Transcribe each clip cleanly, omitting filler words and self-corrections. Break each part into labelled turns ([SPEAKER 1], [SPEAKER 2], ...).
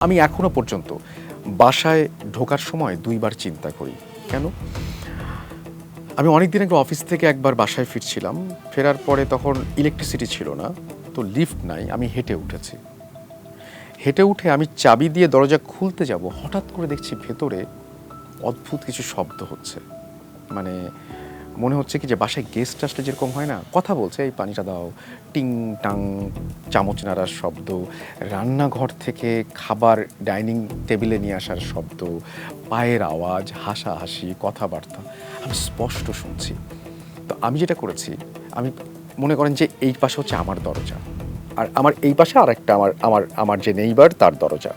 [SPEAKER 1] আমি এখনো পর্যন্ত বাসায় ঢোকার সময় ২ বার চিন্তা করি। কেন? আমি অনেকদিন আগে অফিস থেকে একবার বাসায় ফিরছিলাম। ফেরার পরে তখন ইলেকট্রিসিটি ছিল না। তো লিফট নাই। আমি হেঁটে উঠেছি। হেঁটে উঠে আমি চাবি দিয়ে দরজা খুলতে যাব। হঠাৎ করে দেখছি ভেতরে অদ্ভুত কিছু শব্দ হচ্ছে। মানে মনে হচ্ছে কি যে বাসায় গেস্ট আসলে যেরকম হয় না? কথা বলছে, "এই পানিটা দাও।" টিং টাং চামচ নাড়ার শব্দ, রান্নাঘর থেকে খাবার ডাইনিং টেবিলে নিয়ে আসার শব্দ, পায়ের আওয়াজ, হাসাহাসি, কথাবার্তা আমি স্পষ্ট শুনছি। তো আমি যেটা করেছি, আমি মনে করেন যে এই পাশে হচ্ছে আমার দরজা। আর আমার এই পাশে আরেকটা আমার আমার আমার যে নেইবার তার দরজা।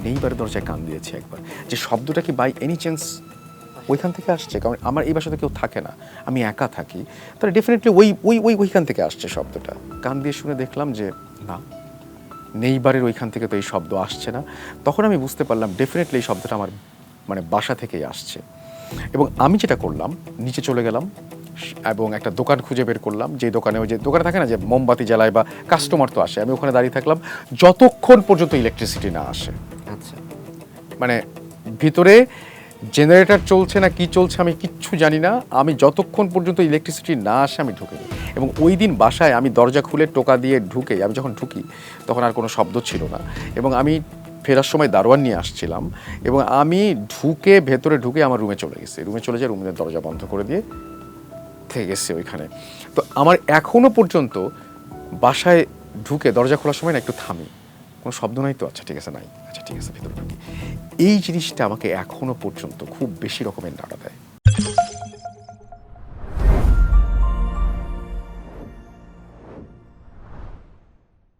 [SPEAKER 1] নেইবারের দরজায় কান দিয়েছি একবার। যে শব্দটা কি বাই এনি চান্স ওইখান থেকে আসছে? কারণ আমার এই বাসাতে কেউ থাকে না। আমি একা থাকি। তাহলে ডেফিনিটলি ওইখান থেকে আসছে শব্দটা। কান দিয়ে শুনে দেখলাম যে না, নেইবারের ওইখান থেকে তো এই শব্দ আসছে না। তখন আমি বুঝতে পারলাম ডেফিনিটলি এই শব্দটা আমার মানে বাসা থেকেই আসছে। এবং আমি যেটা করলাম, নিচে চলে গেলাম এবং একটা দোকান খুঁজে বের করলাম। যে দোকানে ওই যে দোকানে থাকে না যে মোমবাতি জ্বালায় বা কাস্টমার তো আসে। আমি ওখানে দাঁড়িয়ে থাকলাম যতক্ষণ পর্যন্ত ইলেকট্রিসিটি না আসে।
[SPEAKER 2] আচ্ছা।
[SPEAKER 1] মানে ভিতরে জেনারেটর চলছে না কি চলছে আমি কিচ্ছু জানি না। আমি যতক্ষণ পর্যন্ত ইলেকট্রিসিটি না আসে আমি ঢুকিনি। এবং ওইদিন বাসায় আমি দরজা খুলে টোকা দিয়ে ঢুকে আমি যখন ঢুকি তখন আর কোনো শব্দ ছিল না। এবং আমি ফেরার সময় দারোয়ান নিয়ে আসছিলাম এবং আমি ভেতরে ঢুকে আমার রুমে চলে গেছি। রুমে চলে যেয়ে রুমের দরজা বন্ধ করে দিয়ে থেকে গেছি ওইখানে। তো আমার এখনো পর্যন্ত বাসায় ঢুকে দরজা খোলার সময় না একটু থামি। কোনো শব্দ নাই তো? আচ্ছা ঠিক আছে নাই। আচ্ছা ঠিক আছে ভেতরে ঢুকি। এই জিনিসটা আমাকে এখনো পর্যন্ত খুব বেশি রকমের নাড়া দেয়।